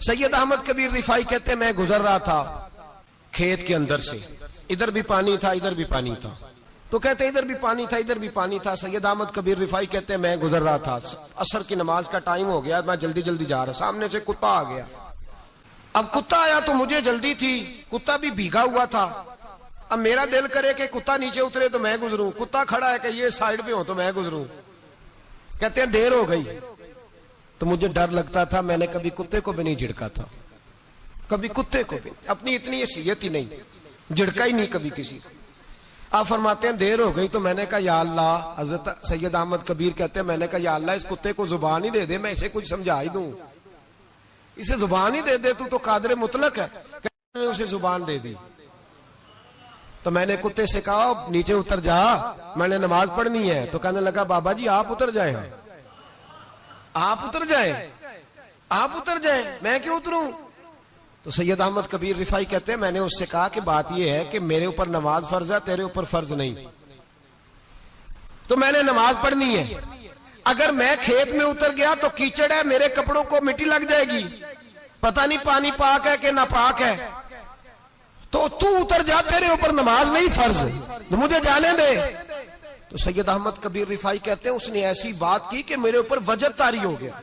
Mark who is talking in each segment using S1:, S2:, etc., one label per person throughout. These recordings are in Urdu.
S1: سید احمد کبیر رفائی کہتے ہیں میں گزر رہا تھا کھیت کے اندر سے، ادھر بھی پانی تھا ادھر بھی پانی تھا، تو کہتے ہیں ادھر بھی پانی تھا ادھر بھی پانی تھا۔ سید احمد کبیر رفائی کہتے ہیں میں گزر رہا تھا، عصر کی نماز کا ٹائم ہو گیا، میں جلدی جلدی جا رہا، سامنے سے کتا آ گیا۔ اب کتا آیا تو مجھے جلدی تھی، کتا بھی بھیگا ہوا تھا، اب میرا دل کرے کہ کتا نیچے اترے تو میں گزروں، کتا کھڑا ہے کہ یہ سائیڈ پہ ہو تو میں گزروں۔ کہتے ہیں دیر ہو گئی تو مجھے ڈر لگتا تھا، میں نے کبھی کتے کو بھی نہیں جھڑکا تھا، کبھی کتے کو بھی، اپنی اتنی حیثیت ہی نہیں، جھڑکا ہی نہیں کبھی کسی کو۔ آپ فرماتے ہیں دیر ہو گئی تو میں نے کہا یا اللہ، حضرت سید احمد کبیر کہتے ہیں میں نے کہا یا اللہ اس کتے کو زبان ہی دے دے، میں اسے کچھ سمجھا ہی دوں، اسے زبان ہی دے دے، تو قادر مطلق ہے، کہ اسے زبان دے دی۔ تو میں نے کتے سے کہا نیچے اتر جا، میں نے نماز پڑھنی ہے، تو کہنے لگا بابا جی آپ اتر جائیں، آپ اتر جائیں، آپ اتر جائیں، میں کیوں اتروں؟ تو سید احمد کبیر رفائی کہتے ہیں میں نے اس سے کہا کہ بات یہ ہے کہ میرے اوپر نماز فرض ہے، تیرے اوپر فرض نہیں، تو میں نے نماز پڑھنی ہے، اگر میں کھیت میں اتر گیا تو کیچڑ ہے، میرے کپڑوں کو مٹی لگ جائے گی، پتہ نہیں پانی پاک ہے کہ ناپاک ہے، تو تو اتر جا، تیرے اوپر نماز نہیں فرض، تو مجھے جانے دے۔ تو سید احمد کبیر رفائی کہتے ہیں اس نے ایسی بات کی کہ میرے اوپر وجد طاری ہو گیا،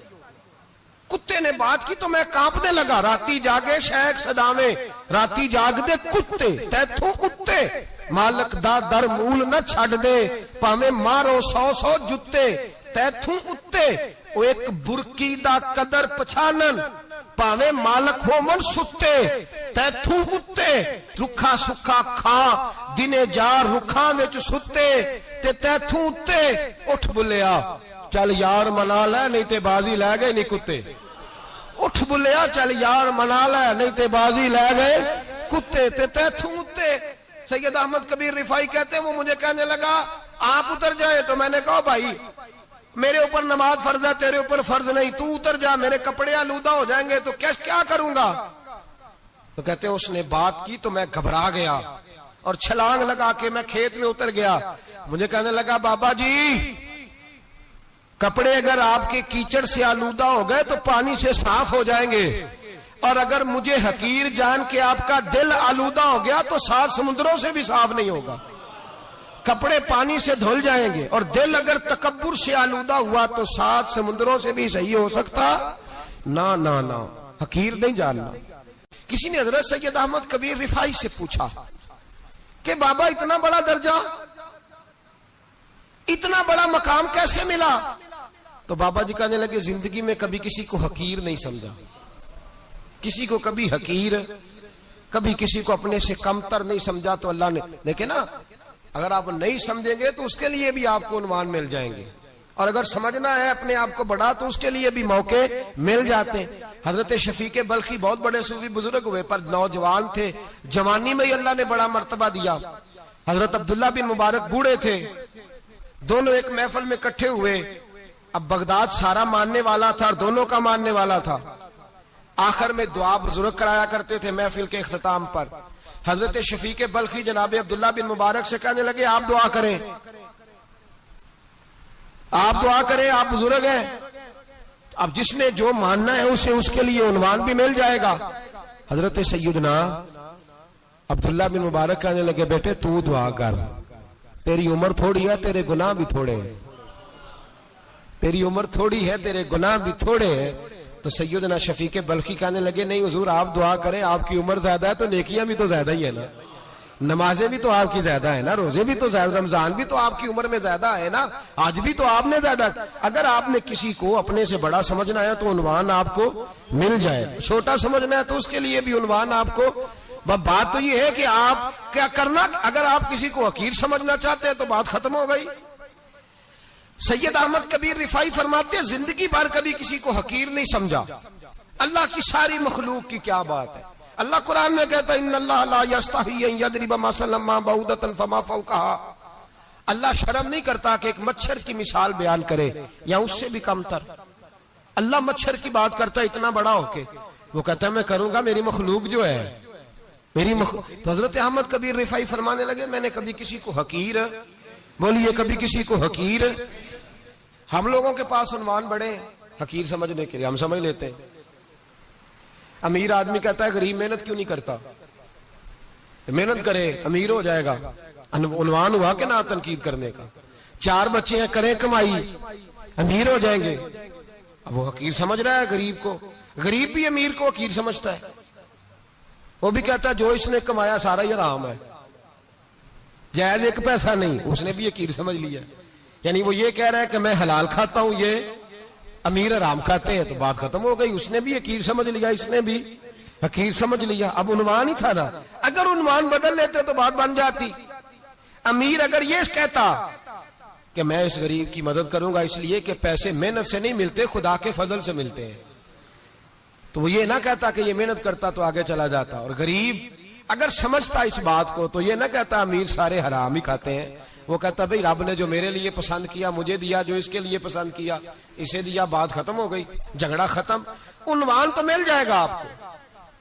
S1: کتے نے بات کی تو میں کانپنے لگا، راتی جاگے شیخ صداویں، راتی جاگ دے کتے تیتھوں کتے، مالک دا در مول نہ چھڑ دے، پاویں مارو 100 جتے تیتھوں اتے، او ایک برکی دا قدر پچھانن، پاویں مالک ہو من ستے تیتھوں اتے، رکھا سکھا کھا دنے جار رکھاں وچ ستے تے تیتھوں اتے، اٹھ بلیا چل یار منا لے نہیں تے بازی لے گئے نہیں کتے، اٹھ بلیا چل یار منا لے نہیں تے بازی لے گئے کتے تے تیتھوں اتے۔ سید احمد کبیر رفائی کہتے ہیں وہ مجھے کہنے لگا آپ اتر جائے، تو میں نے کہا بھائی میرے اوپر نماز فرض ہے تیرے اوپر فرض نہیں، تو اتر جا، میرے کپڑے آلودہ ہو جائیں گے تو کیا کروں گا؟ تو کہتے ہیں اس نے بات کی تو میں گھبرا گیا اور چھلانگ لگا کے میں کھیت میں اتر گیا، مجھے کہنے لگا بابا جی کپڑے اگر آپ کے کیچڑ سے آلودہ ہو گئے تو پانی سے صاف ہو جائیں گے، اور اگر مجھے حقیر جان کے آپ کا دل آلودہ ہو گیا تو 7 سمندروں سے بھی صاف نہیں ہوگا، کپڑے پانی سے دھل جائیں گے، اور دل اگر تکبر سے آلودہ ہوا تو 7 سمندروں سے بھی صحیح ہو سکتا نہ نہ نہ، حقیر نہیں جاننا۔ کسی نے حضرت سید احمد کبیر رفائی سے پوچھا کہ بابا اتنا بڑا درجہ، اتنا بڑا مقام کیسے ملا؟ تو بابا جی کہنے لگے زندگی میں کبھی کسی کو حقیر نہیں سمجھا، کسی کو کبھی حقیر، کبھی کسی کو اپنے سے کم تر نہیں سمجھا، تو اللہ نے دیکھیں نا اگر آپ نہیں سمجھیں گے تو اس کے لیے بھی آپ کو عنوان مل جائیں گے، اور اگر سمجھنا ہے اپنے آپ کو بڑا تو اس کے لیے بھی موقع مل جاتے ہیں۔ حضرت شفیق بلخی بہت بڑے صوفی بزرگ ہوئے پر نوجوان تھے، جوانی میں ہی اللہ نے بڑا مرتبہ دیا۔ حضرت عبداللہ بن مبارک بوڑھے تھے، دونوں ایک محفل میں اکٹھے ہوئے، اب بغداد سارا ماننے والا تھا اور دونوں کا ماننے والا تھا، آخر میں دعا بزرگ کرایا کرتے تھے محفل کے اختتام پر۔ حضرت شفیق بلخی جناب عبداللہ بن مبارک سے کہنے لگے آپ دعا کریں، آپ دعا کریں، آپ بزرگ ہیں، اب جس نے جو ماننا ہے اسے اس کے لیے عنوان بھی مل جائے گا۔ حضرت سیدنا عبداللہ بن مبارک کہنے لگے بیٹے تو دعا کر، تیری عمر تھوڑی ہے تیرے گناہ بھی تھوڑے ہیں، تیری عمر تھوڑی ہے تیرے گناہ بھی تھوڑے ہیں۔ تو سیدنا شفیق بلخی کہنے لگے نہیں حضور آپ دعا کریں، آپ کی عمر زیادہ ہے تو نیکیاں بھی تو زیادہ ہی ہے نا، نمازیں بھی تو آپ کی زیادہ ہے نا، روزے بھی تو زیادہ، رمضان بھی تو آپ کی عمر میں زیادہ ہے نا، آج بھی تو آپ نے زیادہ۔ اگر آپ نے کسی کو اپنے سے بڑا سمجھنا ہے تو عنوان آپ کو مل جائے، چھوٹا سمجھنا ہے تو اس کے لیے بھی عنوان آپ کو۔ بات تو یہ ہے کہ آپ کیا کرنا، اگر آپ کسی کو حقیر سمجھنا چاہتے ہیں تو بات ختم ہو گئی۔ سید احمد کبیر رفائی فرماتے ہیں زندگی بھر کبھی کسی کو حقیر نہیں سمجھا، اللہ کی ساری مخلوق کی کیا بات ہے۔ اللہ قرآن میں کہتا ہے ان اللہ لا یستحی ان یضرب مثلا ما بعوضۃ فما فوقها، اللہ شرم نہیں کرتا کہ ایک مچھر کی مثال بیان کرے یا اس سے بھی کم تر۔ اللہ مچھر کی بات کرتا ہے اتنا بڑا ہو کے، وہ کہتا ہے میں کروں گا، میری مخلوق جو ہے میری تو حضرت احمد کبیر رفائی فرمانے لگے میں نے کبھی کسی کو حقیر، بولیے کبھی کسی کو حقیر، ہم لوگوں کے پاس عنوان بڑے حقیر سمجھنے کے لیے ہم سمجھ لیتے ہیں۔ امیر آدمی کہتا ہے غریب محنت کیوں نہیں کرتا؟ محنت کرے امیر ہو جائے گا. عنوان ہوا کہ نہ تنقید کرنے کا. 4 بچے ہیں کریں کمائی امیر ہو جائیں گے. اب وہ حقیر سمجھ رہا ہے غریب کو. غریب بھی امیر کو حقیر سمجھتا ہے. وہ بھی کہتا ہے جو اس نے کمایا سارا ہی حرام ہے, جائز 1 پیسہ نہیں. اس نے بھی حقیر سمجھ لیا. یعنی وہ یہ کہہ رہا ہے کہ میں حلال کھاتا ہوں, یہ امیر حرام کھاتے ہیں, تو بات ختم ہو گئی. اس نے بھی حقیر سمجھ لیا, اس نے بھی حقیر سمجھ لیا. اب عنوان ہی تھا نا, اگر عنوان بدل لیتے تو بات بن جاتی. امیر اگر یہ کہتا کہ میں اس غریب کی مدد کروں گا اس لیے کہ پیسے محنت سے نہیں ملتے, خدا کے فضل سے ملتے ہیں, تو وہ یہ نہ کہتا کہ یہ محنت کرتا تو آگے چلا جاتا. اور غریب اگر سمجھتا اس بات کو تو یہ نہ کہتا امیر سارے حرام ہی کھاتے ہیں. وہ کہتا بھئی رب نے جو میرے لیے پسند کیا مجھے دیا, جو اس کے لیے پسند کیا اسے دیا, بات ختم ہو گئی, جھگڑا ختم. عنوان تو مل جائے گا آپ کو,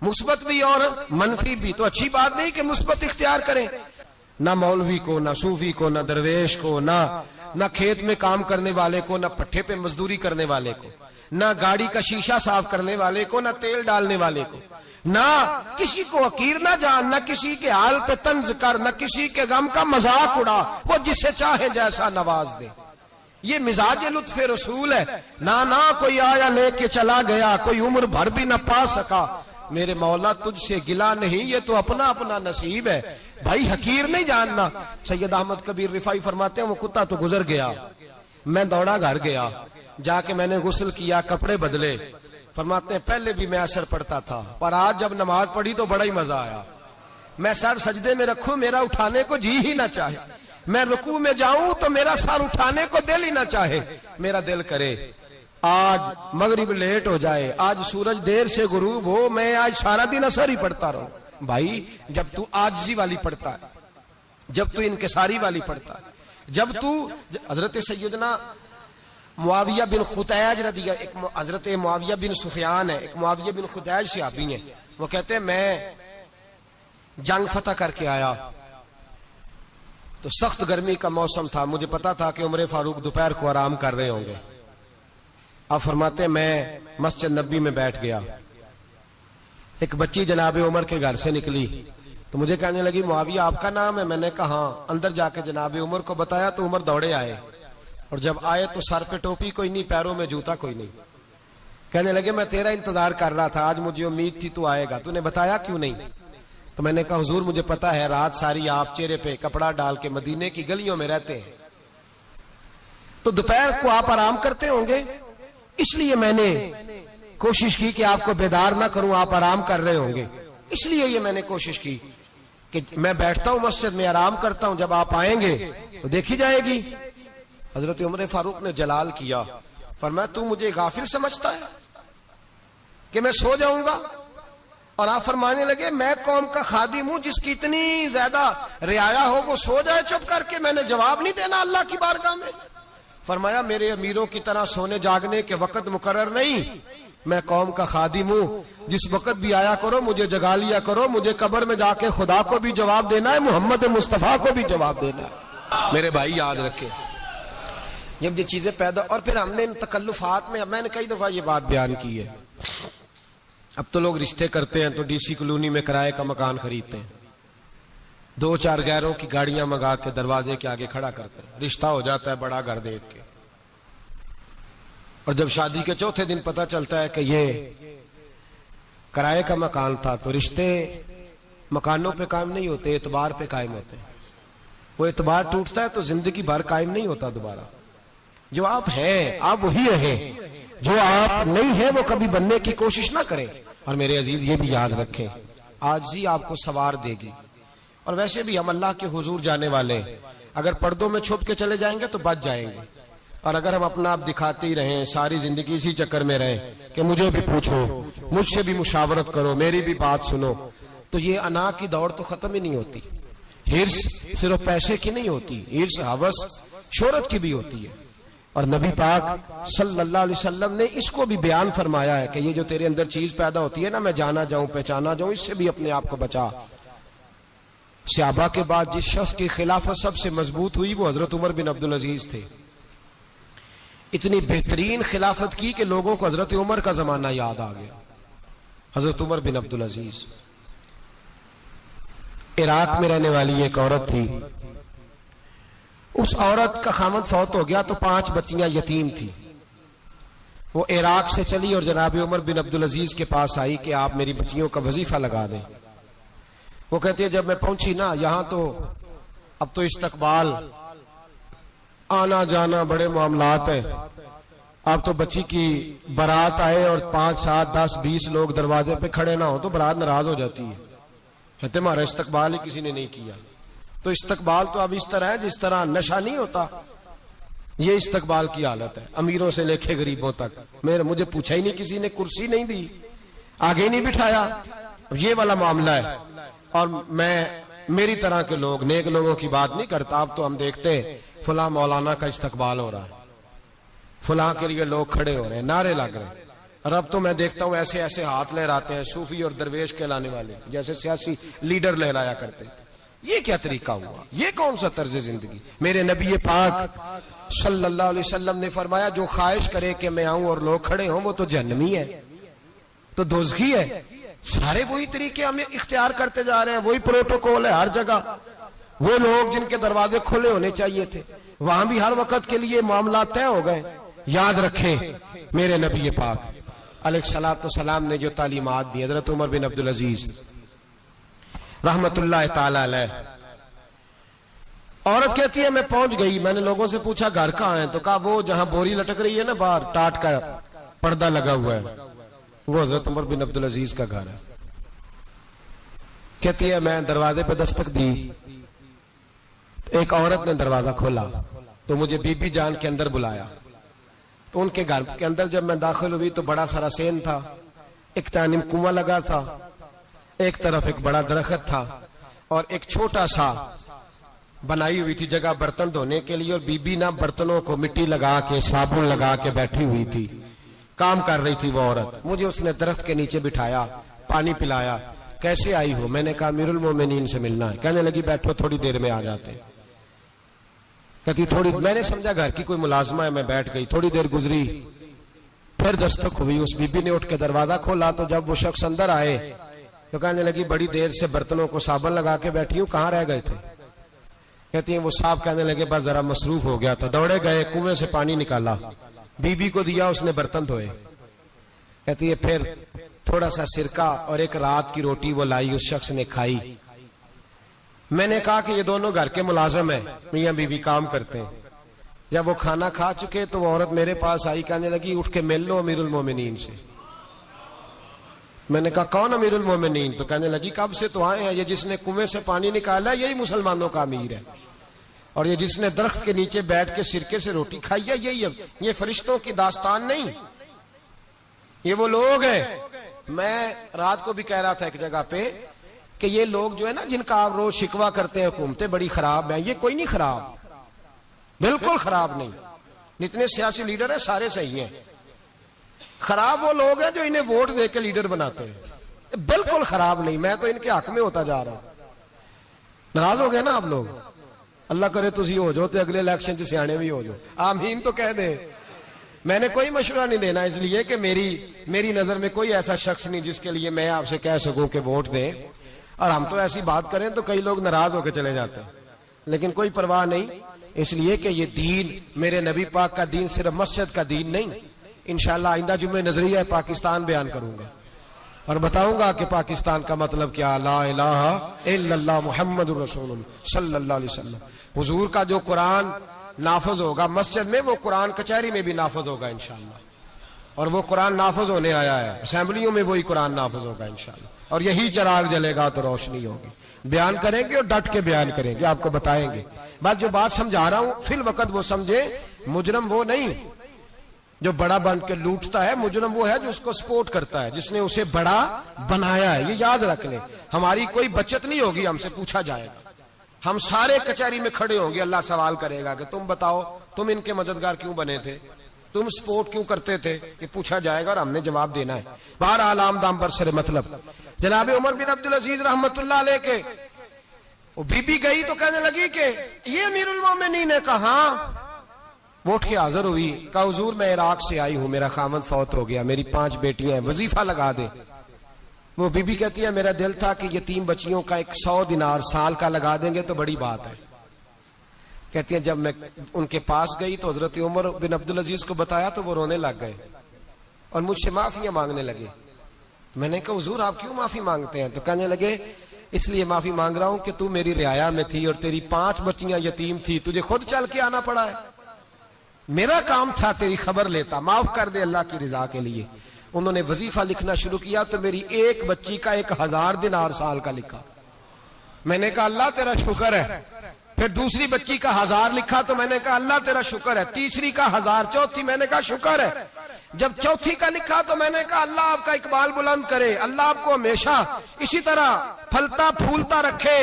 S1: مثبت بھی اور منفی بھی. تو اچھی بات نہیں کہ مثبت اختیار کریں. نہ مولوی کو, نہ صوفی کو, نہ درویش کو, نہ کھیت میں کام کرنے والے کو, نہ پٹھے پہ مزدوری کرنے والے کو, نہ گاڑی کا شیشہ صاف کرنے والے کو, نہ تیل ڈالنے والے کو, نہ کسی کو حقیر نہ جان, نہ کسی کے حال پہ طنز کر, نہ کسی کے غم کا مذاق اڑا. وہ جسے چاہے جیسا نواز دے. یہ مزاج لطف رسول ہے. نہ کوئی آیا لے کے چلا گیا, کوئی عمر بھر بھی نہ پا سکا. میرے مولا تجھ سے گلا نہیں, یہ تو اپنا اپنا نصیب ہے. بھائی حقیر نہیں جاننا. سید احمد کبیر رفاعی فرماتے ہیں وہ کتا تو گزر گیا, میں دوڑا گھر گیا, جا کے میں نے غسل کیا, کپڑے بدلے. فرماتے ہیں پہلے بھی میں اثر پڑتا تھا, پر آج جب نماز پڑھی تو بڑا ہی مزہ آیا. میں سر سجدے میں رکھوں میرا اٹھانے کو جی ہی نہ چاہے, میں رکوع میں جاؤں تو میرا سر اٹھانے کو دل ہی نہ چاہے. میرا دل کرے آج مغرب لیٹ ہو جائے, آج سورج دیر سے غروب ہو, میں آج سارا دن اثر ہی پڑھتا رہوں. بھائی جب تو عاجزی والی پڑھتا ہے, جب تو انکساری والی پڑھتا ہے, جب تو حضرت سیدنا معاویہ بن خطیج رضی اللہ, حضرت معاویہ بن سفیان ہے, ایک معاویہ بن خطیج صحابی ہیں. وہ کہتے ہیں میں جنگ فتح کر کے آیا تو سخت گرمی کا موسم تھا, مجھے پتا تھا کہ عمر فاروق دوپہر کو آرام کر رہے ہوں گے. اب فرماتے ہیں میں مسجد نبی میں بیٹھ گیا, ایک بچی جناب عمر کے گھر سے نکلی تو مجھے کہنے لگی معاویہ آپ کا نام ہے؟ میں نے کہا ہاں. اندر جا کے جناب عمر کو بتایا تو عمر دوڑے آئے, اور جب آئے تو سر پہ ٹوپی کوئی نہیں, پیروں میں جوتا کوئی نہیں. کہنے لگے میں تیرا انتظار کر رہا تھا, آج مجھے امید تھی تو آئے گا, تو نے بتایا کیوں نہیں؟ تو میں نے کہا حضور مجھے پتا ہے رات ساری آپ چہرے پہ کپڑا ڈال کے مدینے کی گلیوں میں رہتے ہیں, تو دوپہر کو آپ آرام کرتے ہوں گے, اس لیے میں نے کوشش کی کہ آپ کو بیدار نہ کروں, آپ آرام کر رہے ہوں گے, اس لیے یہ میں نے کوشش کی کہ میں بیٹھتا ہوں مسجد میں آرام کرتا ہوں, جب آپ آئیں گے تو دیکھی جائے گی. حضرت عمر فاروق نے جلال کیا, فرمایا تو مجھے غافل سمجھتا ہے کہ میں سو جاؤں گا؟ اور آپ فرمانے لگے میں قوم کا خادم ہوں, جس کی اتنی زیادہ رعایا ہو وہ سو جائے چپ کر کے, میں نے جواب نہیں دینا اللہ کی بارگاہ میں. فرمایا میرے امیروں کی طرح سونے جاگنے کے وقت مقرر نہیں, میں قوم کا خادم ہوں, جس وقت بھی آیا کرو مجھے جگا لیا کرو, مجھے قبر میں جا کے خدا کو بھی جواب دینا ہے, محمد مصطفیٰ کو بھی جواب دینا ہے. میرے بھائی یاد رکھیں جب یہ چیزیں پیدا, اور پھر ہم نے ان تکلفات میں, میں نے کئی دفعہ یہ بات بیان کی ہے, اب تو لوگ رشتے کرتے ہیں تو ڈی سی کالونی میں کرائے کا مکان خریدتے ہیں, 2-4 غیروں کی گاڑیاں منگا کے دروازے کے آگے کھڑا کرتے ہیں, رشتہ ہو جاتا ہے بڑا گھر دیکھ کے, اور جب شادی کے چوتھے دن پتہ چلتا ہے کہ یہ کرائے کا مکان تھا, تو رشتے مکانوں پہ قائم نہیں ہوتے, اعتبار پہ قائم ہوتے ہیں. وہ اعتبار ٹوٹتا ہے تو زندگی بھر قائم نہیں ہوتا دوبارہ. جو آپ ہیں آپ وہی رہیں, جو آپ نہیں ہیں وہ کبھی بننے کی کوشش نہ کریں. اور میرے عزیز یہ بھی یاد رکھیں عاجزی آپ کو سوار دے گی. اور ویسے بھی ہم اللہ کے حضور جانے والے ہیں, اگر پردوں میں چھپ کے چلے جائیں گے تو بچ جائیں گے, اور اگر ہم اپنا آپ دکھاتے ہی رہیں, ساری زندگی اسی چکر میں رہیں کہ مجھے بھی پوچھو, مجھ سے بھی مشاورت کرو, میری بھی بات سنو, تو یہ انا کی دوڑ تو ختم ہی نہیں ہوتی. ہرس صرف پیسے کی نہیں ہوتی, ہرس ہوس شہرت کی بھی ہوتی ہے. اور نبی پاک صلی اللہ علیہ وسلم نے اس کو بھی بیان فرمایا ہے کہ یہ جو تیرے اندر چیز پیدا ہوتی ہے نا, میں جانا جاؤں پہچانا جاؤں, اس سے بھی اپنے آپ کو بچا. صحابہ کے بعد جس شخص کی خلافت سب سے مضبوط ہوئی وہ حضرت عمر بن عبدالعزیز تھے. اتنی بہترین خلافت کی کہ لوگوں کو حضرت عمر کا زمانہ یاد آ گیا. حضرت عمر بن عبدالعزیز عراق میں رہنے والی ایک عورت تھی. اس عورت کا خامد فوت ہو گیا تو 5 بچیاں یتیم تھی. وہ عراق سے چلی اور جناب عمر بن عبدالعزیز کے پاس آئی کہ آپ میری بچیوں کا وظیفہ لگا دیں. وہ کہتی ہے جب میں پہنچی نا یہاں تو اب تو استقبال آنا جانا بڑے معاملات ہیں. اب تو بچی کی بارات آئے اور 5 7 10 20 لوگ دروازے پہ کھڑے نہ ہو تو بارات ناراض ہو جاتی ہے. کہتے ہمارا استقبال ہی کسی نے نہیں کیا. تو استقبال تو اب اس طرح ہے جس طرح نشہ نہیں ہوتا, یہ استقبال کی حالت ہے, امیروں سے لے کے غریبوں تک. مجھے پوچھا ہی نہیں کسی نے, کرسی نہیں دی, آگے نہیں بٹھایا. اب یہ والا معاملہ ہے. اور میں میری طرح کے لوگ نیک لوگوں کی بات نہیں کرتا. اب تو ہم دیکھتے ہیں فلاں مولانا کا استقبال ہو رہا ہے, فلاں کے لیے لوگ کھڑے ہو رہے ہیں, نعرے لگ رہے ہیں. اور اب تو میں دیکھتا ہوں ایسے ایسے ہاتھ لہراتے ہیں صوفی اور درویش کہلانے والے, جیسے سیاسی لیڈر لہرایا کرتے. یہ کیا طریقہ ہوا؟ یہ کون سا طرز زندگی؟ میرے نبی پاک صلی اللہ علیہ وسلم نے فرمایا جو خواہش کرے کہ میں آؤں اور لوگ کھڑے ہوں وہ تو جہنمی ہے, تو دوزخی ہے. سارے وہی طریقے ہمیں اختیار کرتے جا رہے ہیں, وہی پروٹوکول ہے ہر جگہ. وہ لوگ جن کے دروازے کھلے ہونے چاہیے تھے وہاں بھی ہر وقت کے لیے معاملات طے ہو گئے. یاد رکھیں میرے نبی پاک علیہ الصلوۃ والسلام نے جو تعلیمات دی. حضرت عمر بن عبدالعزیز رحمت اللہ تعالی علیہ, عورت کہتی ہے میں پہنچ گئی, میں نے لوگوں سے پوچھا گھر کہاں ہے, تو کہا وہ جہاں بوری لٹک رہی ہے نا باہر ٹاٹ کا پردہ لگا ہوا ہے وہ حضرت عمر بن عبدالعزیز کا گھر ہے. کہتی ہے میں دروازے پہ دستک دی, ایک عورت نے دروازہ کھولا تو مجھے بی بی جان کے اندر بلایا. تو ان کے گھر کے اندر جب میں داخل ہوئی تو بڑا سارا سین تھا, ایک جانب کنواں لگا تھا, ایک طرف ایک بڑا درخت تھا, اور ایک چھوٹا سا بنائی ہوئی تھی جگہ برتن دھونے کے لیے. اور بی بی نا برتنوں کو مٹی لگا کے صابن لگا کے بیٹھی ہوئی تھی, کام کر رہی تھی وہ عورت. مجھے اس نے درخت کے نیچے بٹھایا, پانی پلایا. کیسے آئی ہو؟ میں نے کہا امیر المومنین سے ملنا ہے. کہنے لگی بیٹھو تھوڑی دیر میں آ جاتے. کہتی تھوڑی, میں نے سمجھا گھر کی کوئی ملازمہ ہے, میں بیٹھ گئی. تھوڑی دیر گزری پھر دستک ہوئی, اس بی بی نے اٹھ کے دروازہ کھولا. تو جب وہ شخص اندر آئے تو کہنے لگی بڑی دیر سے برتنوں کو صابن لگا کے بیٹھی ہوں, کہاں رہ گئے تھے؟ کہتی ہیں وہ صاحب کہنے لگے بس ذرا مصروف ہو گیا تھا. دوڑے گئے, کنویں سے پانی نکالا, بی بی کو دیا, اس نے برتن دھوئے. کہتی ہے پھر تھوڑا سا سرکہ اور ایک رات کی روٹی وہ لائی, اس شخص نے کھائی. میں نے کہا کہ یہ دونوں گھر کے ملازم ہیں, میاں بیوی کام کرتے ہیں. جب وہ کھانا کھا چکے تو وہ عورت میرے پاس آئی, کہنے لگی اٹھ کے مل لو امیر المومنین سے. میں نے کہا کون امیر المومنین؟ تو کہنے لگی کب سے تو آئے ہیں, یہ جس نے کنویں سے پانی نکالا یہی مسلمانوں کا امیر ہے, اور یہ جس نے درخت کے نیچے بیٹھ کے سرکے سے روٹی کھائی ہے یہی. یہ فرشتوں کی داستان نہیں, یہ وہ لوگ ہیں. میں رات کو بھی کہہ رہا تھا ایک جگہ پہ کہ یہ لوگ جو ہے نا جن کا آپ روز شکوہ کرتے ہیں حکومتیں بڑی خراب ہیں, یہ کوئی نہیں خراب, بالکل خراب نہیں. جتنے سیاسی لیڈر ہیں سارے صحیح ہیں. خراب وہ لوگ ہیں جو انہیں ووٹ دے کے لیڈر بناتے ہیں, بالکل خراب نہیں. میں تو ان کے حق میں ہوتا جا رہا ہوں. ناراض ہو گئے نا آپ لوگ؟ اللہ کرے تسی ہو جو تے اگلے الیکشن سے سیانے بھی ہو جو, آمین تو کہہ دیں. میں نے کوئی مشورہ نہیں دینا, اس لیے کہ میری نظر میں کوئی ایسا شخص نہیں جس کے لیے میں آپ سے کہہ سکوں کہ ووٹ دیں. اور ہم تو ایسی بات کریں تو کئی لوگ ناراض ہو کے چلے جاتے ہیں, لیکن کوئی پرواہ نہیں, اس لیے کہ یہ دین میرے نبی پاک کا دین صرف مسجد کا دین نہیں. انشاءاللہ آئندہ جمعے نظریہ پاکستان بیان کروں گا اور بتاؤں گا کہ پاکستان کا مطلب کیا, لا الہ الا اللہ محمد الرسول اللہ صلی اللہ علیہ وسلم. حضور کا جو قرآن نافذ ہوگا مسجد میں, وہ قرآن کچہری میں بھی نافذ ہوگا انشاءاللہ. اور وہ قرآن نافذ ہونے آیا ہے, اسمبلیوں میں وہی قرآن نافذ ہوگا انشاءاللہ. اور یہی چراغ جلے گا تو روشنی ہوگی. بیان کریں گے اور ڈٹ کے بیان کریں گے, آپ کو بتائیں گے. بات جو بات سمجھا رہا ہوں فی الوقت وہ سمجھے, مجرم وہ نہیں جو بڑا بن کے لوٹتا ہے, مجرم وہ ہے جو اس کو سپورٹ کرتا ہے, جس نے اسے بڑا بنایا ہے. یہ یاد رکھ لیں, ہماری کوئی بچت نہیں ہوگی, ہم سے پوچھا جائے گا. ہم سارے کچہری میں کھڑے ہوں گے, اللہ سوال کرے گا کہ تم بتاؤ تم ان کے مددگار کیوں بنے تھے, تم سپورٹ کیوں کرتے تھے, یہ پوچھا جائے گا اور ہم نے جواب دینا ہے. بہرحال عام دام پر سر مطلب, جناب عمر بن عبدالعزیز رحمت اللہ علیہ کے وہ بی بی گئی تو کہنے لگی کہ یہ امیر المومنین نے کہا. وہ اٹھ کے حاضر ہوئی, کہا حضور میں عراق سے آئی ہوں, میرا خامد فوت ہو گیا, میری 5 بیٹیاں ہیں, وظیفہ لگا دے. وہ بی بی کہتی ہے میرا دل تھا کہ یتیم بچیوں کا 100 دینار سال کا لگا دیں گے تو بڑی بات ہے. کہتی ہیں جب میں ان کے پاس گئی تو حضرت عمر بن عبدالعزیز کو بتایا تو وہ رونے لگ گئے اور مجھ سے معافیاں مانگنے لگے. میں نے کہا حضور آپ کیوں معافی مانگتے ہیں؟ تو کہنے لگے اس لیے معافی مانگ رہا ہوں کہ تو میری رعایا میں تھی اور تیری 5 بچیاں یتیم تھی, تجھے خود چل کے آنا پڑا ہے. میرا کام تھا تیری خبر لیتا, معاف کر دے اللہ کی رضا کے لیے. انہوں نے وظیفہ لکھنا شروع کیا تو میری ایک بچی کا 1000 دینار سال کا لکھا. میں نے کہا اللہ تیرا شکر ہے. پھر دوسری بچی کا 1000 لکھا تو میں نے کہا اللہ تیرا شکر ہے. تیسری کا 1000, چوتھی میں نے کہا شکر ہے. جب چوتھی کا لکھا تو میں نے کہا اللہ آپ کا اقبال بلند کرے, اللہ آپ کو ہمیشہ اسی طرح پھلتا پھولتا رکھے.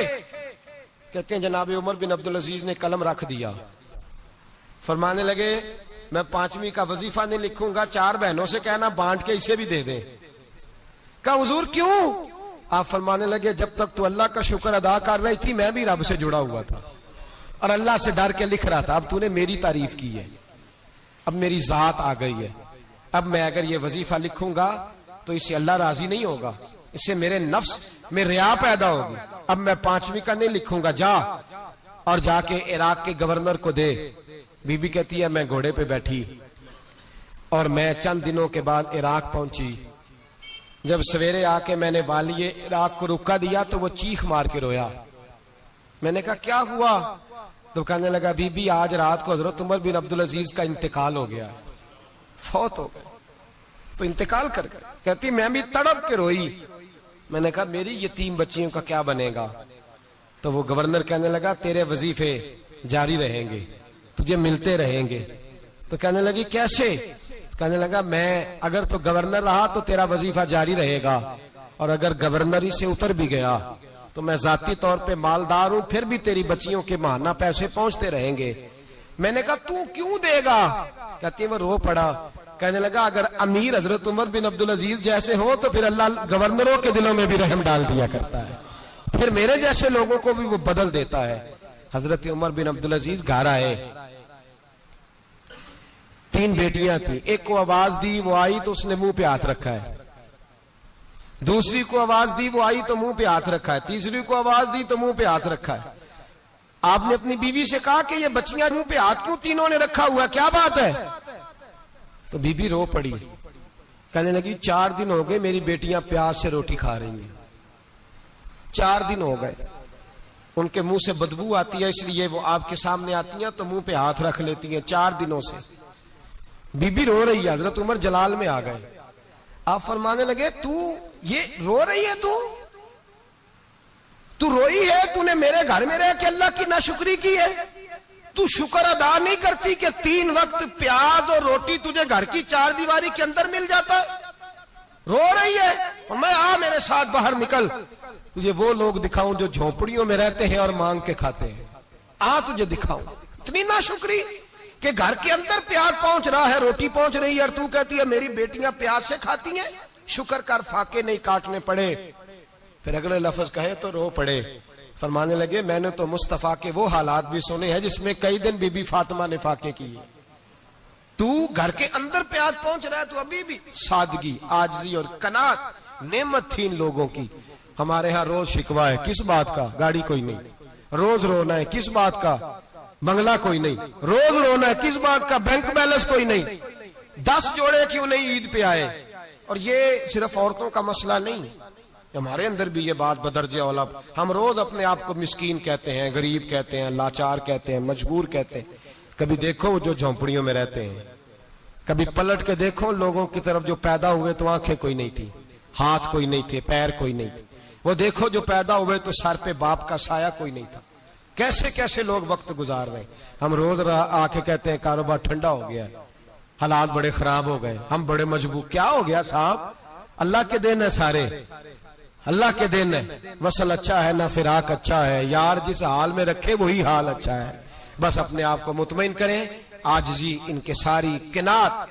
S1: کہتے ہیں جناب عمر بن عبدالعزیز نے قلم رکھ دیا, فرمانے لگے میں 5ویں کا وظیفہ نہیں لکھوں گا, 4 بہنوں سے کہنا بانٹ کے اسے بھی دے دیں. کہا حضور کیوں؟ آپ فرمانے لگے جب تک تو اللہ کا شکر ادا کر رہی تھی میں بھی رب سے جڑا ہوا تھا اور اللہ سے ڈر کے لکھ رہا تھا. اب تو نے میری تعریف کی ہے, اب میری ذات آ گئی ہے, اب میں اگر یہ وظیفہ لکھوں گا تو اس سے اللہ راضی نہیں ہوگا, اس سے میرے نفس میں ریا پیدا ہوگی. اب میں 5ویں کا نہیں لکھوں گا, جا اور جا کے عراق کے گورنر کو دے. بی بی کہتی ہے میں گھوڑے پہ بیٹھی اور میں چند دنوں کے بعد عراق پہنچی. جب سویرے آ کے میں نے والی عراق کو رکا دیا تو وہ چیخ مار کے رویا. میں نے کہا کیا ہوا؟ تو کہنے لگا بی بی آج رات کو حضرت عمر بن عبدالعزیز کا انتقال ہو گیا, فوت ہو گئے, تو انتقال کر گئے. کہتی میں بھی تڑپ کے روئی. میں نے کہا میری یتیم بچیوں کا کیا بنے گا؟ تو وہ گورنر کہنے لگا تیرے وظیفے جاری رہیں گے, تجھے ملتے رہیں گے. تو کہنے لگی کیسے؟ کہنے لگا میں اگر تو گورنر رہا تو تیرا وظیفہ جاری رہے گا, اور اگر گورنری سے اتر بھی گیا تو میں ذاتی طور پہ مالدار ہوں, پھر بھی تیری بچیوں کے ماہانہ پیسے پہنچتے رہیں گے. میں نے کہا تو کیوں دے گا؟ کہتی وہ رو پڑا. کہنے لگا اگر امیر حضرت عمر بن عبدالعزیز جیسے ہو تو پھر اللہ گورنروں کے دلوں میں بھی رحم ڈال دیا کرتا ہے, پھر میرے جیسے لوگوں کو بھی وہ بدل دیتا ہے. حضرت عمر بن عبدالعزیز گھر آئے, 3 بیٹیاں تھیں. ایک کو آواز دی وہ آئی تو اس نے منہ پہ ہاتھ رکھا ہے, دوسری کو آواز دی وہ آئی تو منہ پہ ہاتھ رکھا ہے, تیسری کو آواز دی تو منہ پہ ہاتھ رکھا ہے. آپ نے اپنی بیوی سے کہا کہ یہ بچیاں منہ پہ ہاتھ کیوں تینوں نے رکھا ہوا ہے, کیا بات ہے؟ تو بی بی رو پڑی, کہنے لگی 4 دن ہو گئے میری بیٹیاں پیاس سے روٹی کھا رہی ہیں, 4 دن ہو گئے. ان کے منہ سے بدبو آتی ہے اس لیے وہ آپ کے سامنے آتی ہیں تو منہ پہ ہاتھ رکھ لیتی ہیں 4 دنوں سے. بی بی رو رہی ہے. حضرت عمر جلال میں آ گئے. آپ فرمانے لگے تو یہ رو رہی ہے, تو روئی ہے, تو نے میرے گھر میں رہ کے اللہ کی ناشکری کی ہے, تو شکر ادا نہیں کرتی کہ 3 وقت پیاز اور روٹی تجھے گھر کی 4 دیواری کے اندر مل جاتا ہے؟ رو رہی ہے. اور میں آ میرے ساتھ باہر نکل, تجھے وہ لوگ دکھاؤں جو جھونپڑیوں میں رہتے ہیں اور مانگ کے کھاتے ہیں. آ تجھے دکھاؤں. اتنی ناشکری کہ گھر کے اندر پیاز پہنچ رہا ہے, روٹی پہنچ رہی ہے, اور تو کہتی ہے میری بیٹیاں پیاز سے کھاتی ہیں. شکر کر فاقے نہیں کاٹنے پڑے. پھر اگلے لفظ کہے تو رو پڑے. فرمانے لگے میں نے تو مصطفیٰ کے وہ حالات بھی سنے ہیں جس میں کئی دن بی بی فاطمہ نے فاقے کیے. تو گھر کے اندر پیاز پہنچ رہا ہے, تو ابھی بھی سادگی, عاجزی اور قناعت نعمت تھی ان لوگوں کی. ہمارے ہاں روز شکوا ہے, کس بات کا؟ گاڑی کوئی نہیں. روز رونا ہے, کس بات کا؟ بنگلہ کوئی نہیں. روز رونا ہے, کس بات کا؟ بینک بیلنس کوئی نہیں. 10 جوڑے کیوں نہیں عید پہ آئے؟ اور یہ صرف عورتوں کا مسئلہ نہیں, ہمارے اندر بھی یہ بات بدرجہ اولا. ہم روز اپنے آپ کو مسکین کہتے ہیں, غریب کہتے ہیں, لاچار کہتے ہیں, مجبور کہتے ہیں. کبھی دیکھو جو جھونپڑیوں میں رہتے ہیں, کبھی پلٹ کے دیکھو لوگوں کی طرف جو پیدا ہوئے تو آنکھیں کوئی نہیں تھی, ہاتھ کوئی نہیں تھے, پیر کوئی نہیں تھے. وہ دیکھو جو پیدا ہوئے تو سر پہ باپ کا سایہ کوئی نہیں تھا. کیسے کیسے لوگ وقت گزار رہے ہیں. ہم روز آ کے کہتے ہیں کاروبار ٹھنڈا ہو گیا ہے, حالات بڑے خراب ہو گئے, ہم بڑے مجبور. کیا ہو گیا صاحب؟ اللہ کے دن ہے سارے, اللہ کے دن ہے. وصل اچھا ہے نہ فراق اچھا ہے, یار جس حال میں رکھے وہی حال اچھا ہے. بس اپنے آپ کو مطمئن کریں, عاجزی, انکساری, قناعت,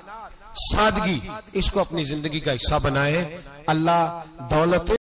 S1: سادگی, اس کو اپنی زندگی کا حصہ بنائیں. اللہ دولت